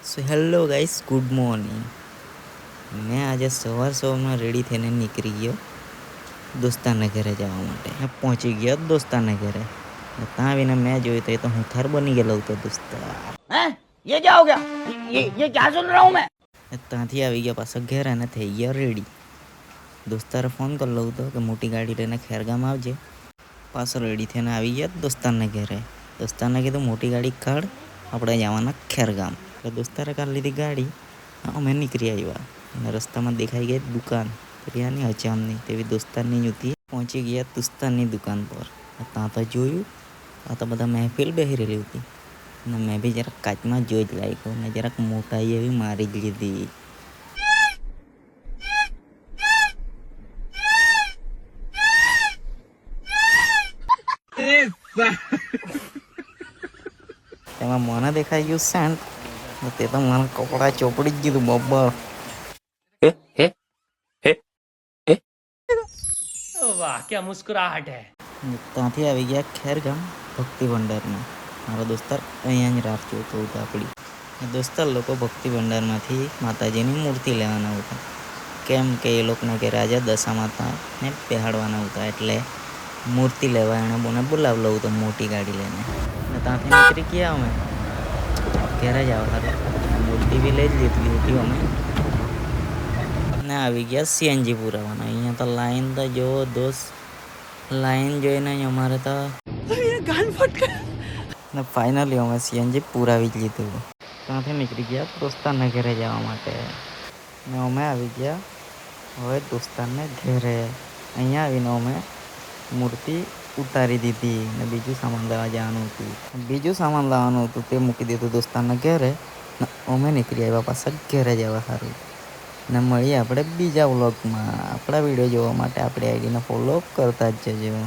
So hello guys, good morning. મેં આજે સવારમાં રેડી થઈને નીકળી ગયો દોસ્તારના ઘરે જવા માટે. મેં પહોંચી ગયો દોસ્તારના ઘરે. ત્યાં આવીને મેં જોયું તો એ તો હું થર બની ગયેલો હતો દોસ્તા. हैं? ये क्या हो गया? ये क्या सुन रहा हूँ मैं? ત્યાંથી આવી ગયા પાછા ઘરે અને થઈ ગયા રેડી. દોસ્તારે ફોન કરેલો હતો કે મોટી ગાડી લઈને ખેરગામ આવજે. પાછો રેડી થઈને આવી ગયા દોસ્તારના ઘરે. દોસ્તારને કીધું મોટી ગાડી કાઢ, આપણે જવાના ખેરગામ. એટલે દોસ્તારે કાઢી લીધી ગાડી. અમે નીકળી આવ્યા અને રસ્તામાં દેખાઈ ગઈ દુકાન ત્યાંની અચામની તેવી દોસ્તારની હતી. પહોંચી ગયા દોસ્તારની દુકાન પર. ત્યાં તો જોયું આ તો બધા મહેફિલ બેસી રહેલી હતી અને મેં બી જરાક કાચમાં જોઈ જ લાગ્યો ને જરાક મોટાઈ એવી મારી જ લીધી. તેમાં મને દેખાઈ ગયું સેન્ટ, તે તો મને કપડા ચોપડી જ દીધું બબ્બર. वाह क्या मुस्कुराहट है. ત્યાંથી આવી ગયા ખેરગામ ભક્તિ ભંડારમાં. મારો દોસ્તાર અહીંયા જ રાહ જોતો હતો આપણી. દોસ્તાર લોકો ભક્તિ ભંડારમાંથી માતાજીની મૂર્તિ લેવાના હતા, કેમ કે એ લોકોના ઘરે આજે દશા માતાને બેહાડવાના હતા. એટલે મૂર્તિ લેવા એણે બોને બોલાવેલો હતો મોટી ગાડી લઈને. અને ત્યાંથી નીકળી ગયા અમે ઘરે જ આવતા. મૂર્તિ બી લઈ જ લીધી હતી અમે ને આવી ગયા સીએનજી પુરાવાના. અહીંયા તો લાઈન તો જો દોસ્ત, લાઈન જોઈને અમારે તો ને ફાઇનલી અમે સીએનજી પુરાવી જ લીધું. ત્યાંથી નીકળી ગયા દોસ્તારના ઘરે જવા માટે ને અમે આવી ગયા હવે દોસ્તારને ઘરે. અહીંયા આવીને અમે મૂર્તિ ઉતારી દીધી ને બીજું સામાન લેવા જવાનું હતું. બીજું સામાન લાવવાનું હતું તે મૂકી દીધું દોસ્તારના ઘરે ને અમે નીકળી આવ્યા પાછા ઘરે જવા સારું. ને મળીએ આપણે બીજા વ્લોગમાં. આપણા વિડીયો જોવા માટે આપણી આઈડીને ફોલો કરતા જ જજો.